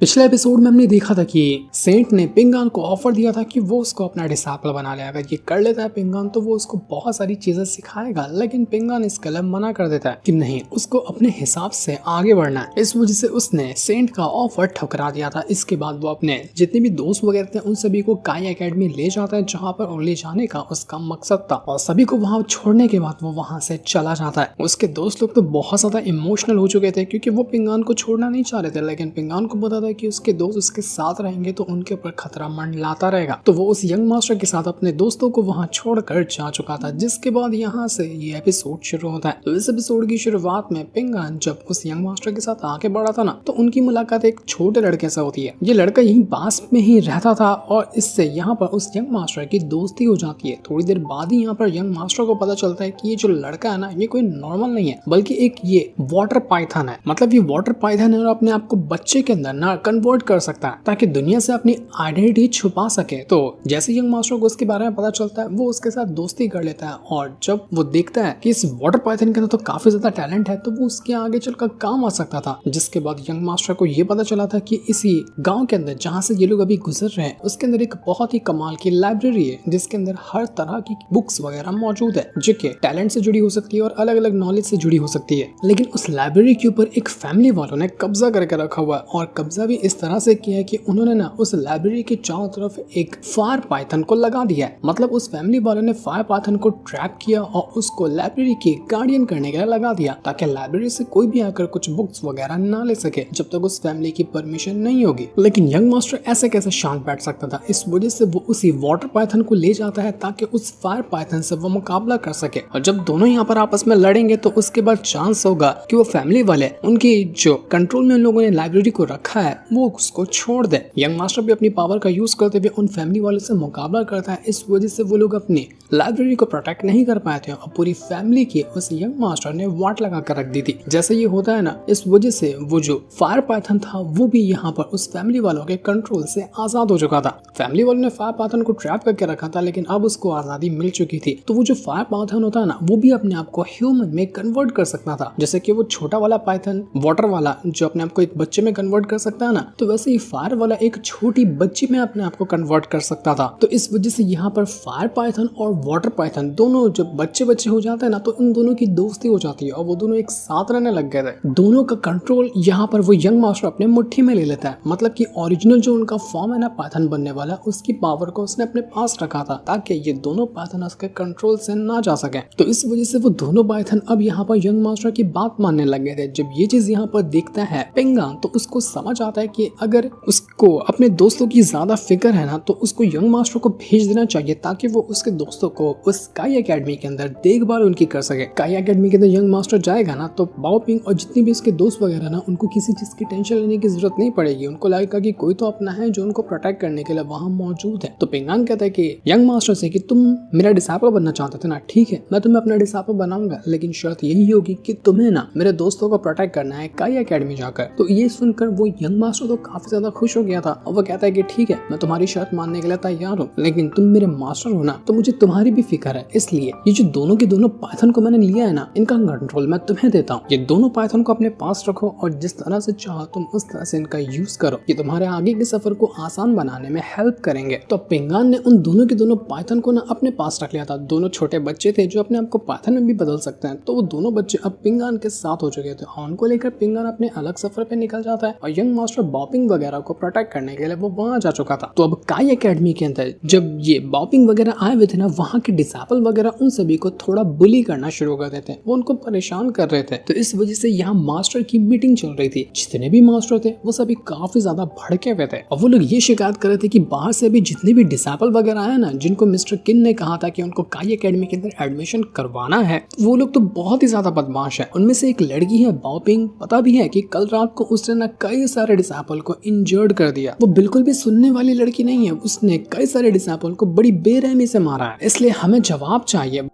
पिछले एपिसोड में हमने देखा था कि सेंट ने पिंगान को ऑफर दिया था कि वो उसको अपना डिसाइपल बना ले। अगर ये कर लेता है पिंगान तो वो उसको बहुत सारी चीजें सिखाएगा, लेकिन पिंगान इसके लिए मना कर देता है कि नहीं, उसको अपने हिसाब से आगे बढ़ना है। इस वजह से उसने सेंट का ऑफर ठुकरा दिया था। इसके बाद वो अपने जितने भी दोस्त वगैरह थे उन सभी को काई एकेडमी ले जाता है, जहाँ पर ले जाने का उसका मकसद था। और सभी को वहाँ छोड़ने के बाद वो वहाँ से चला जाता है। उसके दोस्त लोग तो बहुत ज्यादा इमोशनल हो चुके थे क्योंकि वो पिंगान को छोड़ना नहीं चाह रहे थे, लेकिन पिंगान को पता था कि उसके दोस्त उसके साथ रहेंगे तो उनके ऊपर खतरा मंडलाता रहेगा। तो वो उस यंग मास्टर के साथ अपने दोस्तों को वहां छोड़कर जा चुका था, जिसके बाद यहाँ से ये एपिसोड शुरू होता है। तो इस एपिसोड की शुरुआत में पिंगान जब उस यंग मास्टर के साथ आगे बढ़ा था ना, तो उनकी मुलाकात एक छोटे लड़के से होती है। ये लड़का यहीं पास में ही रहता था और इससे यहाँ पर उस यंग मास्टर की दोस्ती हो जाती है। थोड़ी देर बाद ही यहाँ पर यंग मास्टर को पता चलता है कि ये जो लड़का है ना, ये कोई नॉर्मल नहीं है, बल्कि एक ये वाटर पाइथन है। मतलब ये वाटर पाइथन है और अपने आप को बच्चे के अंदर ना कन्वर्ट कर सकता है ताकि दुनिया से अपनी आइडेंटिटी छुपा सके। तो जैसे यंग मास्टर को उसके बारे में पता चलता है, वो उसके साथ दोस्ती कर लेता है। और जब वो देखता है कि इस वाटर पाइथन के अंदर तो काफी ज्यादा टैलेंट है, तो वो उसके आगे चलकर काम आ सकता था। जिसके बाद यंग मास्टर को ये पता चला था कि इसी गांव के अंदर जहाँ से ये लोग अभी गुजर रहे हैं, उसके अंदर एक बहुत ही कमाल की लाइब्रेरी है, जिसके अंदर हर तरह की बुक्स वगैरह मौजूद है, जो कि टैलेंट से जुड़ी हो सकती है और अलग अलग नॉलेज से जुड़ी हो सकती है। लेकिन उस लाइब्रेरी के ऊपर एक फैमिली वालों ने कब्जा करके रखा हुआ है, और कब्जा भी इस तरह से किया है कि उन्होंने ना उस लाइब्रेरी के चारों तरफ एक फायर पाइथन को लगा दिया है। मतलब उस फैमिली वालों ने फायर पाइथन को ट्रैप किया और उसको लाइब्रेरी के गार्डियन करने के लिए लगा दिया, ताकि लाइब्रेरी से कोई भी आकर कुछ बुक्स वगैरह ना ले सके जब तक उस फैमिली की परमिशन नहीं होगी। लेकिन यंग मास्टर ऐसे कैसे शांत बैठ सकता था, इस वजह से वो उसी वाटर पाइथन को ले जाता है ताकि उस फायर पाइथन से वो मुकाबला कर सके। और जब दोनों यहाँ पर आपस में लड़ेंगे तो उसके बाद चांस होगा कि वो फैमिली वाले उनकी जो कंट्रोल में उन लोगों ने लाइब्रेरी को रखा है वो उसको छोड़ दे। यंग मास्टर भी अपनी पावर का यूज करते हुए उन फैमिली वालों से मुकाबला करता है। इस वजह से वो लोग अपनी लाइब्रेरी को प्रोटेक्ट नहीं कर पाए थे और पूरी फैमिली की उस यंग मास्टर ने वाट लगा कर रख दी थी। जैसे ये होता है ना, इस वजह से वो जो फायर पाइथन था वो भी यहाँ पर उस फैमिली वालों के कंट्रोल से आजाद हो चुका था। फैमिली वालों ने फायर पाइथन को ट्रैप करके रखा था, लेकिन अब उसको आजादी मिल चुकी थी। तो वो जो फायर पाइथन होता है ना, वो भी अपने आप को ह्यूमन में कन्वर्ट कर सकता था। जैसे कि वो छोटा वाला पाइथन वाटर वाला जो अपने आप को एक बच्चे में कन्वर्ट कर सकता है ना, तो वैसे ही फायर वाला एक छोटी बच्ची में अपने आप को कन्वर्ट कर सकता था। तो इस वजह से यहाँ पर फायर पाइथन और वाटर पाइथन दोनों जब बच्चे हो जाते हैं ना, तो इन दोनों की दोस्ती हो जाती है और वो दोनों एक साथ रहने लग गए थे। दोनों का कंट्रोल यहाँ पर वो यंग मास्टर अपने मुट्ठी में ले लेता है। मतलब कि ओरिजिनल जो उनका फॉर्म है ना पाइथन बनने वाला, उसकी पावर को उसने अपने पास रखा था ताकि ये दोनों पाइथन उसके कंट्रोल से ना जा सके। तो इस वजह से वो दोनों पाइथन अब यहाँ पर यंग मास्टर की बात मानने लग गए थे। जब ये चीज यहाँ पर देखता है पिंगान, तो उसको समझ आता है कि अगर उसको अपने दोस्तों की ज्यादा फिक्र है ना, तो उसको यंग मास्टर को भेज देना चाहिए ताकि वो उसके दोस्तों को उस काई एकेडमी के अंदर देखभाल उनकी कर सके। काई एकेडमी के अंदर यंग मास्टर जाएगा ना, तो बाओ पिंग और जितनी भी उसके दोस्त वगैरह ना, उनको किसी चीज की टेंशन लेने की जरूरत नहीं पड़ेगी। उनको लगेगा कि कोई तो अपना है जो उनको प्रोटेक्ट करने के लिए वहाँ मौजूद है। तो पिंगान कहता है कि यंग मास्टर से कि तुम मेरा डिसाइपल बनना चाहते थे ना, ठीक है, मैं तुम्हें अपना डिसाइपल बनाऊंगा, लेकिन शर्त यही होगी कि तुम्हें ना मेरे दोस्तों को प्रोटेक्ट करना है काई एकेडमी जाकर। तो ये सुनकर वो यंग मास्टर तो काफी ज्यादा खुश हो गया था और वो कहता है कि ठीक है, मैं तुम्हारी शर्त मानने के लिए तैयार हूँ, लेकिन तुम मेरे मास्टर हो ना, तो मुझे तुम्हारी भी फिक्र है। इसलिए ये जो दोनों के दोनों पाइथन को मैंने लिया है ना, इनका कंट्रोल मैं तुम्हें देता हूँ। ये दोनों पाइथन को अपने पास रखो और जिस तरह से चाहो तुम उस तरह से इनका यूज करो। ये तुम्हारे आगे के सफर को आसान बनाने में हेल्प करेंगे। तो पिंगान ने उन दोनों के दोनों पाइथन को ना अपने पास रख लिया था। दोनों छोटे बच्चे थे जो अपने आप को पाइथन में भी बदल सकते हैं। तो वो दोनों बच्चे अब पिंगान के साथ हो चुके थे और उनको लेकर पिंगान अपने अलग सफर पे निकल जाता है और यंग मास्टर बॉपिंग वगैरह को प्रोटेक्ट करने के लिए वो वहां जा चुका था। तो अब काई एकेडमी के अंदर जब ये बॉपिंग वगैरह आए हुए थे ना, वहाँ के डिसाइपल वगैरह उन सभी को थोड़ा बुली करना शुरू कर देते, वो उनको परेशान कर रहे थे। तो इस वजह से यहाँ मास्टर की मीटिंग चल रही थी। जितने भी मास्टर थे वो सभी काफी ज्यादा भड़के हुए थे और वो लोग ये शिकायत कर रहे थे कि बाहर से भी जितने भी डिसाइपल वगैरह आए ना, जिनको मिस्टर किन ने कहा था कि उनको काई एकेडमी के अंदर एडमिशन करवाना है, वो लोग तो बहुत ही ज्यादा बदमाश है। उनमें से एक लड़की है बॉपिंग, पता भी है कि कल रात को उसने ना कई सारे डिसाइपल को इंजर्ड कर दिया। वो बिल्कुल भी सुनने वाली लड़की नहीं है, उसने कई सारे डिसाइपल को बड़ी बेरहमी से मारा है। इसलिए हमें जवाब चाहिए।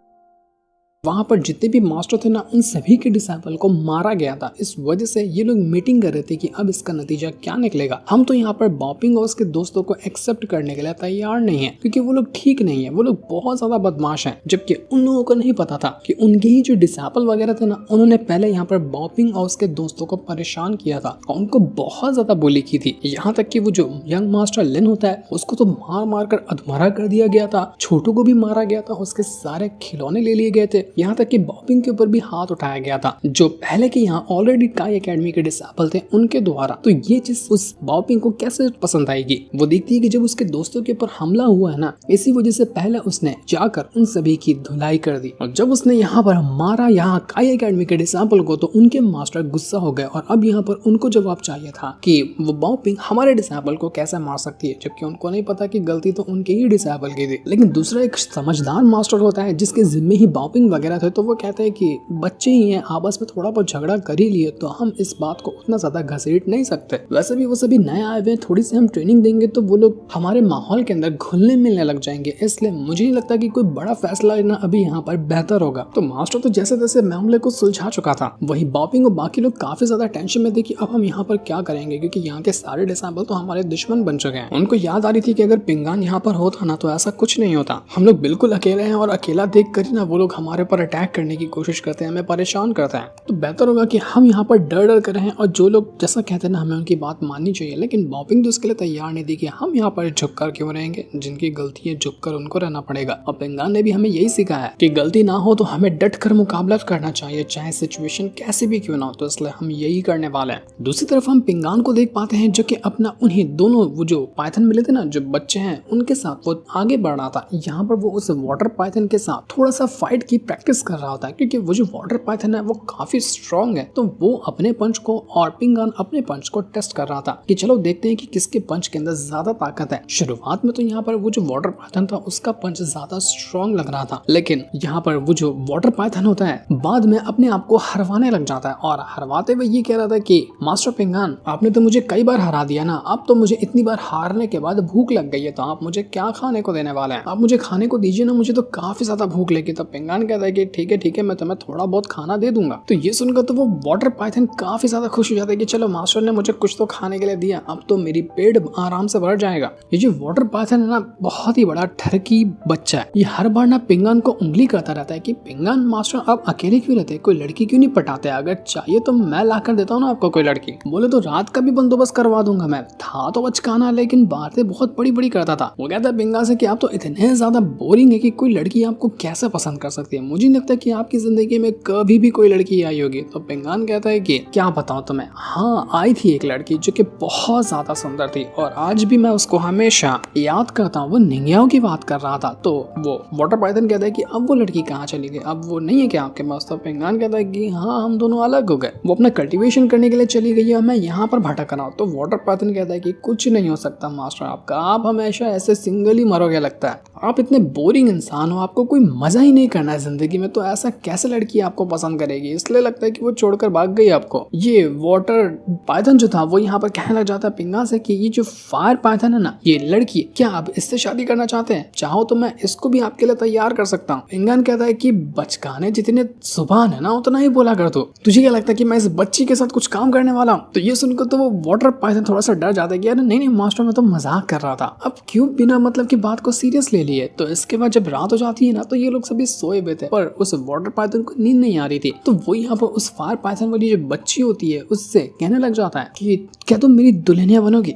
वहाँ पर जितने भी मास्टर थे ना उन सभी के डिसाइपल को मारा गया था। इस वजह से ये लोग मीटिंग कर रहे थे कि अब इसका नतीजा क्या निकलेगा। हम तो यहाँ पर बॉपिंग और उसके दोस्तों को एक्सेप्ट करने के लिए तैयार नहीं है, क्योंकि वो लोग ठीक नहीं है, वो लोग बहुत ज्यादा बदमाश हैं। जबकि उन लोगों को नहीं पता था कि उनके ही जो डिसाइपल वगैरह थे ना, उन्होंने पहले यहाँ पर बॉपिंग और उसके दोस्तों को परेशान किया था और उनको बहुत ज्यादा बुली की थी। यहाँ तक कि वो जो यंग मास्टर लिन होता है उसको तो मार मार कर अधमरा कर दिया गया था, छोटू को भी मारा गया था, उसके सारे खिलौने ले लिए गए थे। यहाँ तक कि बॉपिंग के ऊपर भी हाथ उठाया गया था, जो पहले के यहाँ ऑलरेडी काई एकेडमी के डिसाइपल थे उनके द्वारा। तो ये चीज उस बॉपिंग को कैसे पसंद आएगी? वो देखती है कि जब उसके दोस्तों के ऊपर हमला हुआ है ना, इसी वजह से पहले उसने जाकर उन सभी की धुलाई कर दी। और जब उसने यहाँ पर मारा यहाँ काई एकेडमी के डिसाइपल को, तो उनके मास्टर गुस्सा हो गए और अब यहाँ पर उनको जवाब चाहिए था कि वो बॉपिंग हमारे डिसाइपल को कैसे मार सकती है, जबकि उनको नहीं पता कि गलती तो उनके ही डिसाइपल की थी। लेकिन दूसरा एक समझदार मास्टर होता है जिसके जिम्मे ही बॉपिंग वगैरह थे, तो वो कहते हैं कि बच्चे ही हैं, आपस में थोड़ा बहुत झगड़ा कर ही लिए तो हम इस बात को उतना ज्यादा घसीट नहीं सकते। वैसे भी वो सभी नए आए हुए, थोड़ी सी हम ट्रेनिंग देंगे तो वो लोग हमारे माहौल के अंदर घुलने मिलने लग जाएंगे, इसलिए मुझे नहीं लगता कि कोई बड़ा फैसला लेना अभी यहाँ पर बेहतर होगा। तो मास्टर तो जैसे तैसे मामले को सुलझा चुका था। वही बॉपिंग और बाकी लोग काफी ज्यादा टेंशन में थे कि अब हम यहाँ पर क्या करेंगे, क्योंकि यहाँ के सारे डिसाइपल तो हमारे दुश्मन बन चुके हैं। उनको याद आ रही थी कि अगर पिंगान यहाँ पर होता ना तो ऐसा कुछ नहीं होता, हम लोग बिल्कुल अकेले हैं और अकेला देख कर ही ना वो लोग हमारे पर अटैक करने की कोशिश करते हैं, हमें परेशान करते हैं। तो बेहतर होगा कि हम यहाँ पर डर डर कर रहे हैं और जो लोग जैसा कहते हैं ना हमें उनकी बात माननी चाहिए। लेकिन बॉपिंग तो उसके लिए तैयार नहीं थी कि हम यहाँ पर झुक कर क्यों रहेंगे, जिनकी गलती है झुक कर उनको रहना पड़ेगा। और पिंगान ने भी हमें यही सिखाया है कि गलती ना हो तो हमें डट कर मुकाबला करना चाहिए, चाहे सिचुएशन कैसे भी क्यों ना हो। तो इसलिए हम यही करने वाले हैं। दूसरी तरफ हम पिंगान को देख पाते हैं जो कि अपना उन्हीं दोनों वो जो पाइथन मिले थे ना, जो बच्चे हैं उनके साथ वो आगे बढ़ रहा था। यहाँ पर वो उस वाटर पाइथन के साथ थोड़ा सा फाइट की प्रैक्टिस कर रहा था, क्योंकि वो जो वाटर पाइथन है वो काफी स्ट्रॉन्ग है। तो वो अपने पंच को और पिंगान अपने पंच को टेस्ट कर रहा था कि चलो देखते हैं कि किसके पंच के अंदर ज्यादा ताकत है। शुरुआत में तो यहाँ पर वो जो वाटर पाइथन था उसका पंच ज्यादा स्ट्रॉन्ग लग रहा था, लेकिन यहाँ पर वो जो वाटर पाइथन होता है बाद में अपने आप को हरवाने लग जाता है और हरवाते हुए ये कह रहा था कि मास्टर पिंगान, आपने तो मुझे कई बार हरा दिया ना, अब तो मुझे इतनी बार हारने के बाद भूख लग गई है, तो आप मुझे क्या खाने को देने वाले हैं? आप मुझे खाने को दीजिए ना, मुझे तो काफी ज्यादा भूख लगी। तब पिंगान कहता है कि ठीक है मैं तुम्हें थोड़ा बहुत खाना दे दूंगा। तो ये सुनकर तो वो वाटर पाइथन काफी ज्यादा खुश हो जाता है कि चलो मास्टर ने मुझे कुछ तो खाने के लिए दिया, अब तो मेरी पेट आराम से भर जाएगा। ये जो वाटर पाइथन है ना बहुत ही बड़ा ठरकी बच्चा है। ये हर बार ना पिंगान को उंगली करता रहता है कि पिंगान मास्टर आप अकेले क्यों रहते, कोई लड़की क्यों नहीं पटाते, अगर चाहिए तो मैं ला कर देता हूँ ना आपको कोई लड़की। बोले तो रात का भी बंदोबस्त करवा दूंगा मैं। था तो बचकाना लेकिन बातें बहुत बड़ी बड़ी करता था। वो कहता है पिंगान से कि आप तो इतने ज्यादा बोरिंग है कि कोई लड़की आपको कैसे पसंद कर सकती है, मुझे नहीं लगता कि आपकी जिंदगी में कभी भी कोई लड़की आई होगी। तो पिंगान कहता है कि क्या बताऊं तुम्हें, हाँ आई थी एक लड़की जो कि बहुत ज्यादा सुंदर थी और आज भी मैं उसको हमेशा याद करता हूँ। वो निंगियाओं की बात कर रहा था। तो वो वाटर पाइथन कहता है कि अब वो लड़की कहाँ चली गई, अब वो नहीं है क्या आपके पास? तो पिंगान कहता है कि हाँ हम दोनों अलग हो गए, वो अपना कल्टीवेशन करने के लिए चली गई है और मैं यहाँ पर भटक रहा हूँ। तो वाटर पाइथन कहता है कि कुछ नहीं हो सकता मास्टर आपका, आप हमेशा ऐसे सिंगल ही मरोगे लगता है, आप इतने बोरिंग इंसान हो, आपको कोई मजा ही नहीं करना है जिंदगी में, तो ऐसा कैसे लड़की आपको पसंद करेगी? इसलिए लगता है कि वो छोड़कर भाग गई आपको। ये वाटर पाइथन जो था वो यहाँ पर कहने लग जाता है पिंगान से कि ये जो फायर पाइथन है ना, ये लड़की, क्या आप इससे शादी करना चाहते हैं? चाहो तो मैं इसको भी आपके लिए तैयार कर सकता हूँ। पिंगान कहता है कि बचकाने जितने जुबान है ना उतना ही बोला कर दो, तुझे क्या लगता है कि मैं इस बच्ची के साथ कुछ काम करने वाला हूँ? तो ये सुनकर तो वो वाटर पाइथन थोड़ा सा डर जाता है कि यार नहीं मास्टर मैं तो मजाक कर रहा था, अब क्यों बिना मतलब की बात को सीरियस ले लिए। तो इसके बाद जब रात हो जाती है ना तो ये लोग सभी सोए हुए थे, पर उस वाटर पाइथन को नींद नहीं आ रही थी। तो वो यहाँ पर उस फायर पाइथन वाली जो बच्ची होती है उससे कहने लग जाता है कि क्या तुम मेरी दुल्हनिया बनोगी?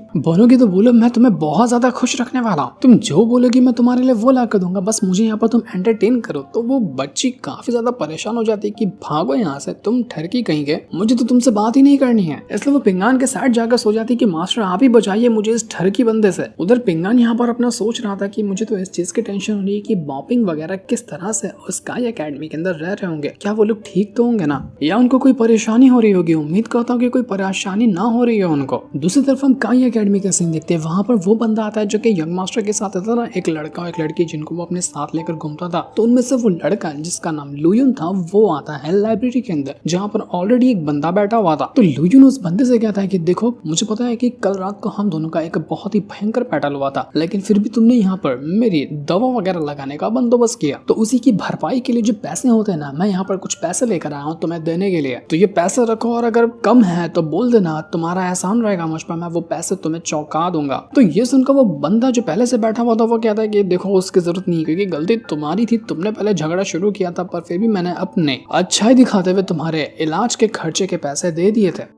तो बोलो मैं तुम्हें बहुत ज्यादा खुश रखने वाला हूँ, तुम जो बोलोगी मैं तुम्हारे लिए वो ला कर दूंगा, बस मुझे यहाँ पर तुम एंटरटेन करो। तो वो बच्ची काफी ज्यादा परेशान हो जाती है कि भागो यहाँ से, तुम ठरकी कहीं गए, मुझे तो तुमसे बात ही नहीं करनी है। इसलिए वो पिंगान के साइड जाकर सो जाती है कि मास्टर आप ही बचाइए मुझे इस ठरकी बंदे से। उधर पिंगान यहाँ पर अपना सोच रहा था कि मुझे तो इस चीज की टेंशन हो रही है कि बॉपिंग वगैरह किस तरह से स्काई एकेडमी के अंदर रह रहे होंगे, क्या वो लोग ठीक तो होंगे ना, या उनको कोई परेशानी हो रही होगी। उम्मीद करता हूँ कि कोई परेशानी ना हो रही है उनको। दूसरी तरफ हम काई एकेडमी का सीन देखते हैं। वहाँ पर वो बंदा आता है जो कि यंग मास्टर के साथ था ना, एक लड़का और एक लड़की जिनको वो अपने साथ लेकर घूमता था। तो उनमें से वो लड़का जिसका नाम लुयुन था वो आता है लाइब्रेरी के अंदर जहाँ पर ऑलरेडी एक बंदा बैठा हुआ था। तो लुयुन उस बंदे से कहता है कि देखो मुझे पता है कि कल रात को हम दोनों का एक बहुत ही भयंकर बैटल हुआ था, लेकिन फिर भी तुमने यहाँ पर मेरी दवा वगैरह लगाने का बंदोबस्त किया, तो उसी की भरपाई के लिए जो पैसे होते हैं ना, मैं यहाँ पर कुछ पैसे लेकर आया हूँ तुम्हें देने के लिए, तो ये पैसे रखो और अगर कम है तो बोल देना, तुम्हारा एहसान रहेगा मुझ पर, मैं वो पैसे तुम्हें चौंका दूंगा। तो ये सुनकर वो बंदा जो पहले से बैठा हुआ था वो कहता है कि देखो उसकी जरूरत नहीं, क्योंकि गलती तुम्हारी थी, तुमने पहले झगड़ा शुरू किया था, पर फिर भी मैंने अपने अच्छाई दिखाते हुए तुम्हारे इलाज के खर्चे के पैसे दे दिए थे।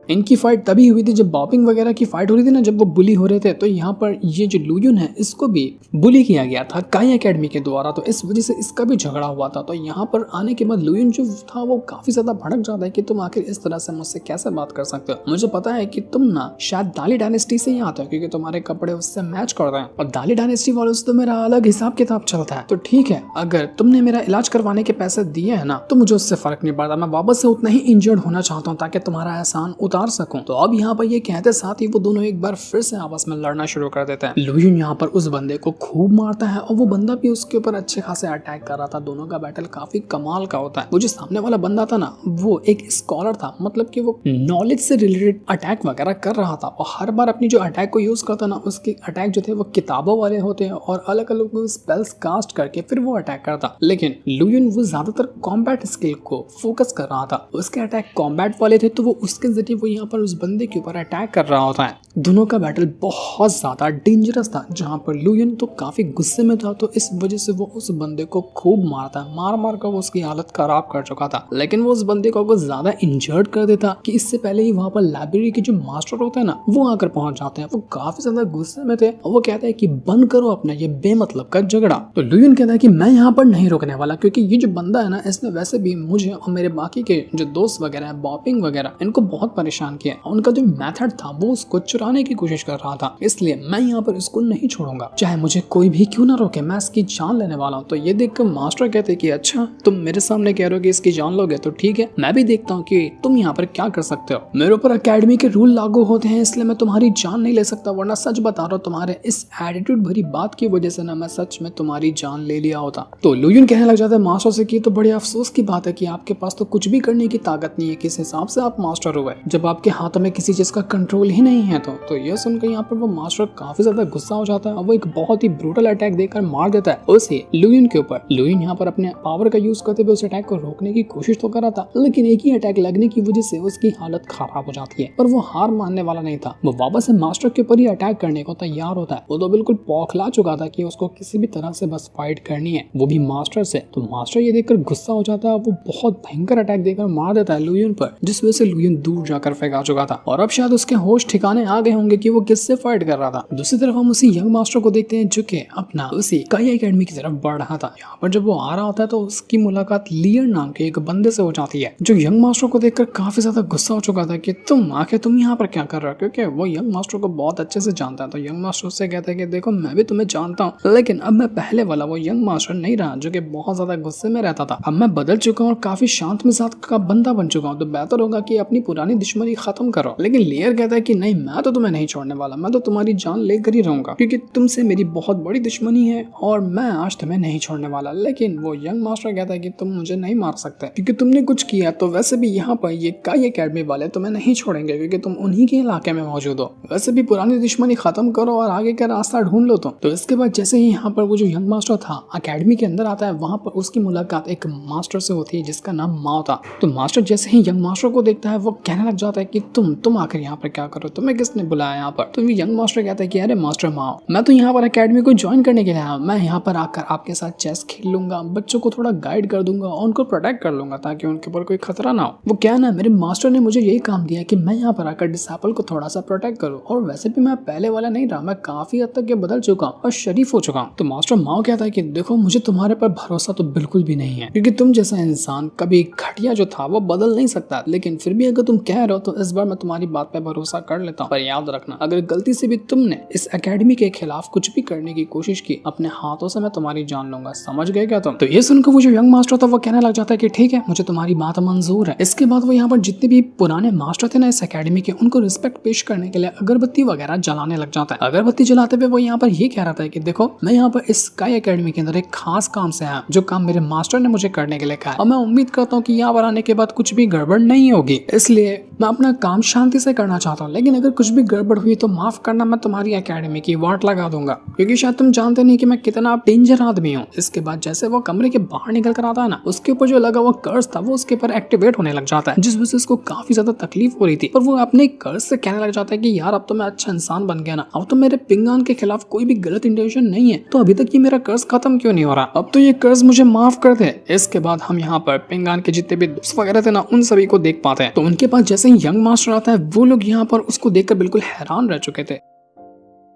इनकी फाइट तभी हुई थी जब बॉपिंग वगैरह की फाइट हो रही थी ना, जब वो बुली हो रहे थे। तो यहाँ पर ये जो लुयुन है इसको भी बुली किया गया था काई एकेडमी के द्वारा, तो इस वजह से इसका भी झगड़ा हुआ था। तो यहाँ पर आने के बाद लुयुन जो था वो काफी ज्यादा भड़क जाता है कि तुम आखिर इस तरह से मुझसे कैसे बात कर सकते हो, मुझे पता है कि तुम ना शायद दाली डायनेस्टी से ही आते हो क्योंकि तुम्हारे कपड़े उससे मैच करते हैं, और दाली डायनेस्टी वालों से तो मेरा अलग हिसाब किताब चलता है। तो ठीक है, अगर तुमने मेरा इलाज करवाने के पैसे दिए है ना तो मुझे उससे फर्क नहीं पड़ता, मैं वापस से उतना ही इंजर्ड होना चाहता हूँ ताकि तुम्हारा एहसान उतार सकूं। तो अब यहाँ पर ये कहते साथ ही वो दोनों एक बार फिर से आपस में लड़ना शुरू कर देते हैं। लुयुन यहाँ पर उस बंदे को खूब मारता है और वो बंदा भी उसके ऊपर अच्छे खासे अटैक कर रहा था। दोनों का बैटल काफी कमाल का होता है। वो जो सामने वाला बंदा था ना वो एक स्कॉलर था, मतलब कि वो नॉलेज से रिलेटेड अटैक वगैरह कर रहा था और हर बार अपनी जो अटैक को यूज करता ना उसके अटैक जो थे वो किताबों वाले होते हैं और अलग अलग स्पेल्स कास्ट करके फिर वो अटैक करता। लेकिन लुयुन वो ज्यादातर कॉम्बैट स्किल को फोकस कर रहा था, उसके अटैक कॉम्बैट वाले थे तो वो उसके जरिए वो यहाँ पर उस बंदे के ऊपर अटैक कर रहा होता है। दोनों का बैटल बहुत ज्यादा डेंजरस था, जहां पर लुयुन तो काफी गुस्से में था, तो इस वजह से वो उस बंदे को खूब मारता है, मार मार कर वो उसकी हालत खराब कर चुका था। लेकिन वो उस बंदे को ज्यादा इंजर्ड कर देता कि इससे पहले ही वहां पर लाइब्रेरी के जो मास्टर होते हैं ना वो आकर पहुंच जाते हैं। वो काफी ज्यादा गुस्से में थे और वो कहते हैं कि बंद करो अपना ये बेमतलब का झगड़ा। तो लुयुन कहता है कि मैं यहाँ पर नहीं रुकने वाला, क्योंकि ये जो बंदा है ना इसने वैसे भी मुझे और मेरे बाकी के जो दोस्त वगैरह है बॉपिंग वगैरह इनको बहुत परेशान किया। उनका जो मेथड था वो उसको चुराने की कोशिश कर रहा था, इसलिए मैं यहाँ पर इसको नहीं छोड़ूंगा, चाहे मुझे कोई भी क्यों ना रोके, मैं इसकी जान लेने वाला हूँ। तो ये देखकर मास्टर कहते कि अच्छा तुम मेरे सामने कह रहे हो कि इसकी जान लोगे, तो ठीक है मैं भी देखता हूँ कि तुम यहाँ पर क्या कर सकते हो। मेरे ऊपर एकेडमी के रूल लागू होते हैं इसलिए मैं तुम्हारी जान नहीं ले सकता, वरना सच बता रहा हूँ तुम्हारे इस एटीट्यूड भरी बात की वजह से ना मैं सच में तुम्हारी जान ले लिया होता। तो लुयुन कहने लग जाता है मास्टर से कि तो बड़े अफसोस की बात है कि आपके पास तो कुछ भी करने की ताकत नहीं है, किस हिसाब से आप मास्टर हुए जब आपके हाथों में किसी चीज का कंट्रोल ही नहीं है। तो यह सुनकर यहाँ पर वो मास्टर काफी ज्यादा गुस्सा हो जाता है और वो एक बहुत ही ब्रूटल अटैक देकर मार देता है उसे लुयुन के ऊपर। लुयुन यहाँ पर अपने पावर का यूज करते हुए उस अटैक को रोकने की कोशिश तो कर रहा था, लेकिन एक ही अटैक लगने की वजह से उसकी हालत खराब हो जाती है। पर वो हार मानने वाला नहीं था, वो वापस से मास्टर के ऊपर ही अटैक करने को तैयार होता है। वो तो बिल्कुल बौखला चुका था कि उसको किसी भी तरह से बस फाइट करनी है, वो भी मास्टर से। तो मास्टर ये देखकर गुस्सा हो जाता है, वो बहुत भयंकर अटैक देकर मार देता है लुयुन पर, जिस वजह से लुयुन दूर जाकर फेंका चुका था और अब शायद उसके होश ठिकाने आ गए होंगे कि वो किससे फाइट कर रहा था। दूसरी तरफ हम उसी यंग मास्टर को देखते हैं जो कि अपना उसी काई एकेडमी की तरफ बढ़ रहा था। यहाँ पर जब वो आ रहा होता है तो उसकी मुलाकात लियर नाम के एक बंदे से हो जाती है, जो यंग मास्टर को देखकर काफी ज्यादा गुस्सा हो चुका था कि तुम यहाँ पर क्या कर रहे हो, क्योंकि वो यंग मास्टर को बहुत अच्छे से जानता है। तो यंग मास्टर उससे कहता है कि देखो मैं भी तुम्हें जानता हूँ, लेकिन अब मैं पहले वाला वो यंग मास्टर नहीं रहा जो कि बहुत ज्यादा गुस्से में रहता था। अब मैं बदल चुका हूँ और काफी शांत मिजाज का बंदा बन चुका हूँ, तो बेहतर होगा कि अपनी पुरानी दुश्मनी खत्म करो। लेकिन लियर कहता है कि नहीं, मैं तो तुम्हें नहीं छोड़ने वाला, मैं तो तुम्हारी जान लेकर ही रहूंगा, क्योंकि तुमसे मेरी बहुत बड़ी दुश्मनी है और मैं आज तुम्हें नहीं छोड़ने वाला। लेकिन वो यंग मास्टर कहता है कि तुम मुझे नहीं मार सकते क्योंकि तुमने कुछ किया, तो वैसे भी यहाँ पर ये काई एकेडमी वाले तुम्हें नहीं छोड़ेंगे क्योंकि तुम उन्हीं के इलाके में मौजूद हो। वैसे भी पुरानी दुश्मनी खत्म करो और आगे का रास्ता ढूंढ लो। तो इसके बाद जैसे ही यहाँ पर वो जो यंग मास्टर था अकेडमी के अंदर आता है, वहां पर उसकी मुलाकात एक मास्टर से होती है जिसका नाम माओ था। तो मास्टर जैसे ही यंग मास्टर को देखता है वो कहने लग जाता है कि तुम आकर यहाँ पर क्या करो, तुम्हें किसने बुलाया यहाँ पर। तो यंग मास्टर कहता है कि अरे मास्टर माओ, मैं तो यहाँ पर एकेडमी को ज्वाइन करने के लिए आया, मैं यहाँ पर आकर आपके साथ चेस खेल लूंगा, बच्चों को थोड़ा गाइड कर दूंगा और उनको प्रोटेक्ट कर लूंगा ताकि उनके ऊपर कोई खतरा ना हो। वो क्या ना, मेरे मास्टर ने मुझे यही काम दिया कि मैं यहाँ पर आकर डिसाइपल को थोड़ा सा प्रोटेक्ट करूँ, और वैसे भी मैं पहले वाला नहीं रहा, मैं काफी हद तक बदल चुका हूँ और शरीफ हो चुका हूँ। तो मास्टर माओ कहता है कि देखो मुझे तुम्हारे पर भरोसा तो बिल्कुल भी नहीं है, क्योंकि तुम जैसा इंसान कभी घटिया जो था वो बदल नहीं सकता, लेकिन फिर भी अगर तुम कह रहे हो तो इस बार मैं तुम्हारी बात पे भरोसा कर लेता हूँ। पर याद रखना, अगर गलती से भी तुमने इस एकेडमी के खिलाफ कुछ भी करने की कोशिश की, अपने हाथों से मैं तुम्हारी जान लूंगा, समझ गए क्या तुम। तो ये सुनकर वो जो यंग मास्टर था वो कहने लग जाता है कि ठीक है, मुझे तुम्हारी बात मंजूर है। इसके बाद वो यहाँ पर जितने भी पुराने मास्टर थे ना इस एकेडमी के, उनको रिस्पेक्ट पेश करने के लिए अगरबत्ती वगैरह जलाने लग जाता है। अगरबत्ती जलाते हुए वो यहाँ पर ये कह रहा था कि देखो मैं यहाँ पर इस स्काई एकेडमी के अंदर एक खास काम से आया, जो काम मेरे मास्टर ने मुझे करने के लिए कहा, और मैं उम्मीद करता हूँ कि यहाँ पर आने के बाद कुछ भी गड़बड़ नहीं होगी, इसलिए मैं अपना काम शांति से करना चाहता हूँ, लेकिन अगर कुछ भी गड़बड़ हुई तो माफ करना, मैं तुम्हारी एकेडमी की वाट लगा दूंगा, क्योंकि शायद तुम जानते नहीं कि मैं कितना डेंजर आदमी हूँ। इसके बाद जैसे वो कमरे के बाहर निकल कर आता है ना, उसके ऊपर जो लगा हुआ कर्ज था वो उसके ऊपर एक्टिवेट होने लग जाता है, जिस वजह से उसको काफी ज्यादा तकलीफ हो रही थी। पर वो अपने कर्ज से कहने लग जाता है कि यार अब तो मैं अच्छा इंसान बन गया ना, अब तो मेरे पिंगान के खिलाफ कोई भी गलत इंटेंशन नहीं है, तो अभी तक ये मेरा कर्ज खत्म क्यों नहीं हो रहा, अब तो ये कर्ज मुझे माफ कर दे। इसके बाद हम यहाँ पर पिंगान के जितने भी दोस्त वगैरह थे ना, उन सभी को देख पाते हैं। तो उनके पास जैसे ही यंग मास्टर आता है, वो लोग यहाँ पर उसको देखकर बिल्कुल हैरान रह चुके थे।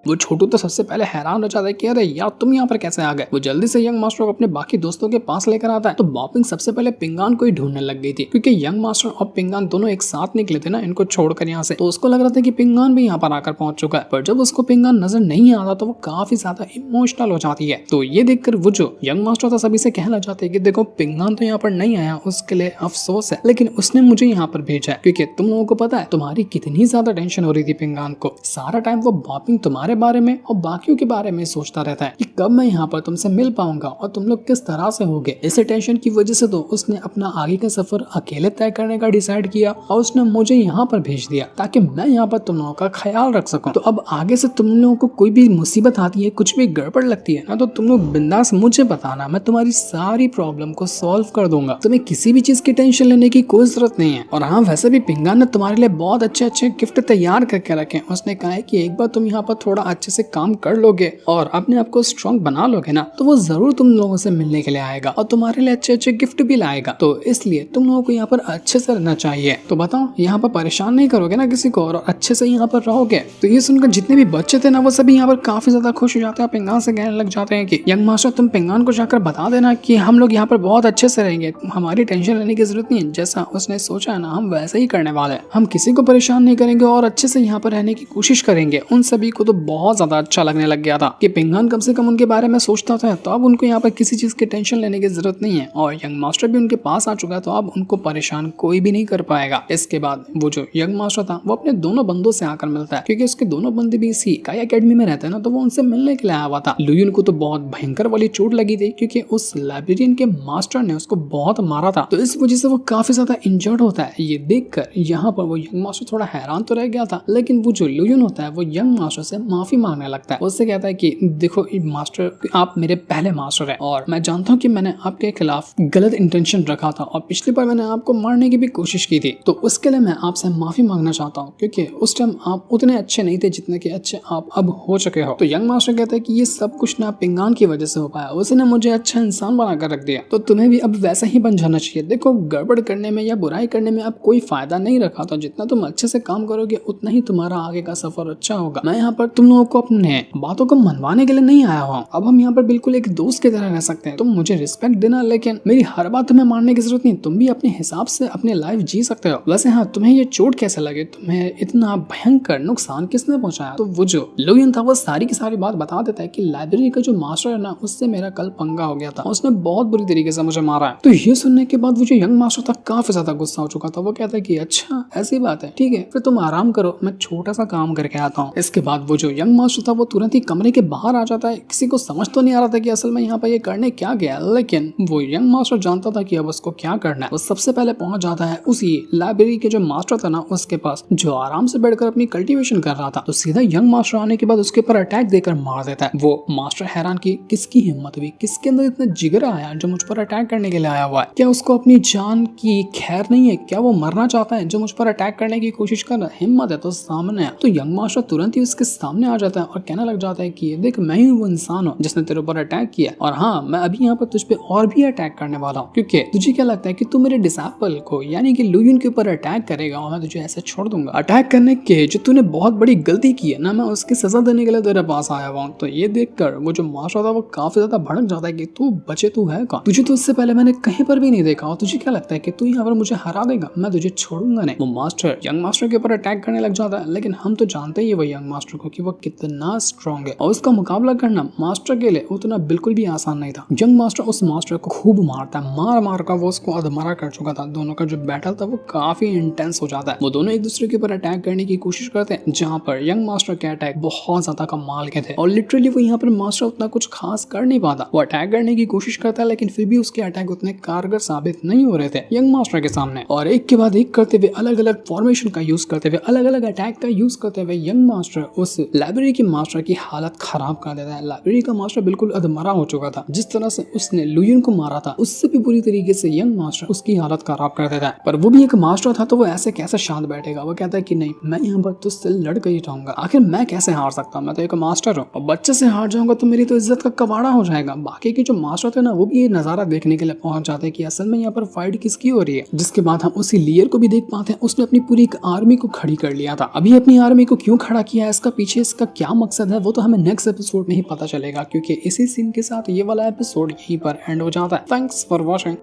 वो छोटू तो सबसे पहले हैरान हो जाता है कि अरे यार तुम यहाँ पर कैसे आ गए। वो जल्दी से यंग मास्टर को अपने बाकी दोस्तों के पास लेकर आता है। तो बॉपिंग सबसे पहले पिंगान को ही ढूंढने लग गई थी, क्योंकि यंग मास्टर और पिंगान दोनों एक साथ निकले थे ना इनको छोड़कर यहाँ से। तो उसको लग रहा था कि पिंगान भी यहाँ पर आकर पहुंच चुका है, पर जब उसको पिंगान नजर नहीं आता तो वो काफी ज्यादा इमोशनल हो जाती है। तो ये देखकर वो जो यंग मास्टर था सभी से कहने लग जाते हैं कि देखो पिंगान तो यहाँ पर नहीं आया, उसके लिए अफसोस है, लेकिन उसने मुझे यहाँ पर भेजा है, क्योंकि तुम लोगों को पता है तुम्हारी कितनी ज्यादा टेंशन हो रही थी पिंगान को। सारा टाइम वो बॉपिंग तुम्हारे बारे में और बाकियों के बारे में सोचता रहता है कि कब मैं यहाँ पर तुमसे मिल पाऊंगा और तुम लोग किस तरह से होगे। इस टेंशन की वजह से तो उसने अपना आगे का सफर अकेले तय करने का डिसाइड किया और उसने मुझे यहाँ पर भेज दिया ताकि मैं यहाँ पर तुम लोगों का ख्याल रख सकूं। तो अब आगे से तुम लोगों को कोई भी मुसीबत आती है, कुछ भी गड़बड़ लगती है ना, तो तुम लोग बिंदास मुझे बताना, मैं तुम्हारी सारी प्रॉब्लम को सॉल्व कर दूंगा। तुम्हें किसी भी चीज की टेंशन लेने की कोई जरूरत नहीं है। और हाँ, वैसे भी पिंगान ने तुम्हारे लिए बहुत अच्छे अच्छे गिफ्ट तैयार करके रखे। उसने कहा है कि एक बार तुम यहाँ पर थोड़ा अच्छे से काम कर लोगे और अपने आप को स्ट्रॉन्ग बना लोगे ना, तो वो जरूर तुम लोगों से मिलने के लिए आएगा और तुम्हारे लिए अच्छे अच्छे गिफ्ट भी लाएगा। तो इसलिए तुम लोगों को यहाँ पर अच्छे से रहना चाहिए। तो बताओ, यहाँ पर परेशान नहीं करोगे ना किसी को और अच्छे से यहाँ पर रहोगे। तो ये सुनकर जितने भी बच्चे थे ना, वो सभी यहाँ पर काफी ज्यादा खुश हो जाते हैं। पिंगान से कहने लग जाते हैं कि यंग मास्टर तुम पिंगान को जाकर बता देना कि हम लोग यहाँ पर बहुत अच्छे से रहेंगे, हमारी टेंशन लेने की जरूरत नहीं है। जैसा उसने सोचा है ना, हम वैसे ही करने वाले हैं। हम किसी को परेशान नहीं करेंगे और अच्छे से यहाँ पर रहने की कोशिश करेंगे। उन सभी को तो बहुत ज्यादा अच्छा लगने लग गया था कि पिंगान कम से कम उनके बारे में सोचता था। तो अब उनको यहाँ पर किसी चीज की टेंशन लेने की जरूरत नहीं है और यंग मास्टर भी उनके पास आ चुका है, तो अब उनको परेशान कोई भी नहीं कर पाएगा। इसके बाद वो जो यंग मास्टर था वो अपने दोनों बंदों से आकर मिलता है, क्योंकि उसके दोनों बंदे भी इसी काई एकेडमी में रहते हैं ना, तो वो उनसे मिलने के लिए आया हुआ था। लुयुन को तो बहुत भयंकर वाली चोट लगी थी, क्योंकि उस लाइब्रेरियन के मास्टर ने उसको बहुत मारा था, तो इस वजह से वो काफी ज्यादा इंजर्ड होता है। ये देखकर यहाँ पर वो यंग मास्टर थोड़ा हैरान तो रह गया था, लेकिन वो जो लुयुन होता है वो यंग मास्टर से माफी मांगने लगता है। उससे कहता है कि देखो मास्टर, आप मेरे पहले मास्टर हैं और मैं जानता हूँ कि मैंने आपके खिलाफ गलत इंटेंशन रखा था और पिछली बार मैंने आपको मारने की भी कोशिश की थी, तो उसके लिए मैं आपसे माफी मांगना चाहता हूँ, क्योंकि उस टाइम आप उतने अच्छे नहीं थे जितने के अच्छे आप अब हो चुके हो। तो यंग मास्टर कहता है कि ये सब कुछ ना पिंगान की वजह से हो पाया, उसने मुझे अच्छा इंसान बनाकर रख दिया, तो तुम्हें भी अब वैसा ही बन जाना चाहिए। देखो, गड़बड़ करने में या बुराई करने में अब कोई फायदा नहीं रखा, तो जितना तुम अच्छे से काम करोगे उतना ही तुम्हारा आगे का सफर अच्छा होगा। मैं यहाँ पर तुम लोगों को अपने बातों को मनवाने के लिए नहीं आया हूँ। अब हम यहाँ पर बिल्कुल एक दोस्त की तरह रह सकते हैं। तुम मुझे रिस्पेक्ट देना, लेकिन मेरी हर बात तुम्हें मानने की जरूरत नहीं। तुम भी अपने हिसाब से अपनी लाइफ जी सकते हो। वैसे हाँ, तुम्हें ये चोट कैसे लगे, तुम्हें इतना भयंकर नुकसान किसने पहुंचाया? तो वो जो लुयुन था वो सारी की सारी बात बता देता है कि लाइब्रेरी का जो मास्टर है ना, उससे मेरा कल पंगा हो गया था, उसने बहुत बुरी तरीके से मुझे मारा है। तो ये सुनने के बाद वो जो यंग मास्टर था काफी ज्यादा गुस्सा हो चुका था। वो कहता है कि अच्छा ऐसी बात है, ठीक है, फिर तुम आराम करो, मैं छोटा सा काम करके आता हूँ। इसके बाद वो जो यंग मास्टर था वो तुरंत ही कमरे के बाहर आ जाता है। किसी को समझ तो नहीं आ रहा था कि असल में यहाँ पर ये करने क्या गया, लेकिन वो यंग मास्टर जानता था कि अब उसको क्या करना है। वो सबसे पहले पहुंच जाता है उसी लाइब्रेरी के जो मास्टर था ना उसके पास, जो आराम से बैठकर अपनी कल्टीवेशन कर रहा था। तो सीधा यंग मास्टर आने के बाद उसके ऊपर अटैक देकर मार देता है। वो मास्टर हैरान की किसकी हिम्मत हुई, किसके अंदर इतना जिगरा आया जो मुझ पर अटैक करने के लिए आया हुआ है? क्या उसको अपनी जान की खैर नहीं है? क्या वो मरना चाहता है जो मुझ पर अटैक करने की कोशिश कर रहा है? हिम्मत है तो सामने है। तो यंग मास्टर तुरंत ही उसके सामने आ जाता है और कहने लग जाता है कि देख, मैं ही वो इंसान हूँ जिसने तेरे ऊपर अटैक किया, और हाँ, मैं अभी यहाँ पर तुझ पे और भी अटैक करने वाला हूँ, क्योंकि तुझे क्या लगता है कि तू मेरे डिसाइपल को यानी कि लुयुन के ऊपर अटैक करेगा और मैं तुझे ऐसे छोड़ दूंगा? अटैक करने के जो तूने बहुत बड़ी गलती की है ना, मैं उसकी सजा देने के लिए तेरे पास आया हुआ हूँ। तो ये देखकर वो जो मास्टर था वो काफी ज्यादा भड़क जाता है कि तू बचे, तू है कौन? तुझे तो इससे पहले मैंने कहीं पर भी नहीं देखा और तुझे क्या लगता है कि तू यहाँ पर मुझे हरा देगा? मैं तुझे छोड़ूंगा नहीं। वो मास्टर यंग मास्टर के ऊपर अटैक करने लग जाता है, लेकिन हम तो जानते ही है वो यंग मास्टर को कि वो कितना स्ट्रॉन्ग है और उसका मुकाबला करना मास्टर के लिए उतना बिल्कुल भी आसान नहीं था। यंग मास्टर उस मास्टर को खूब मारता है, मार मार कर वो उसको अधमरा कर चुका था। दोनों का जो बैटल था वो काफी इंटेंस हो जाता है। वो दोनों एक दूसरे के ऊपर अटैक करने की कोशिश करते हैं, जहाँ पर यंग मास्टर के अटैक बहुत ज्यादा कमाल के थे और लिटरली वो यहाँ पर मास्टर उतना कुछ खास कर नहीं पाता। वो अटैक करने की कोशिश करता है लेकिन फिर भी उसके अटैक उतने कारगर साबित नहीं हो रहे थे यंग मास्टर के सामने। और एक के बाद एक करते हुए, अलग अलग फॉर्मेशन का यूज करते हुए, अलग अलग अटैक का यूज करते हुए यंग मास्टर उस लाइब्रेरी के मास्टर की हालत खराब कर देता है। लाइब्रेरी का मास्टर बिल्कुल अधमरा हो चुका था। जिस तरह से उसने लुयन को मारा था उससे भी बुरी तरीके से यंग मास्टर उसकी हालत खराब कर देता है। पर वो भी एक मास्टर था तो वो ऐसे कैसे शांत बैठेगा। वो कहता है कि नहीं, मैं यहाँ पर तुझसे लड़ कर ही जाऊंगा, आखिर मैं कैसे हार सकता हूँ, मैं तो एक मास्टर हूँ और बच्चे से हार जाऊंगा तो मेरी तो इज्जत का कबाड़ा हो जाएगा। बाकी के जो मास्टर थे ना वो भी ये नजारा देखने के लिए पहुंच जाते हैं कि असल में यहाँ पर फाइट किसकी हो रही है। जिसके बाद हम उसी लियर को भी देख पाते हैं, उसने अपनी पूरी एक आर्मी को खड़ी कर लिया था। अभी अपनी आर्मी को क्यों खड़ा किया है, इसका पीछे इसका क्या मकसद है, वो तो हमें नेक्स्ट एपिसोड में ही पता चलेगा, क्योंकि इसी सीन के साथ ये वाला एपिसोड यहीं पर एंड हो जाता है। Thanks for watching.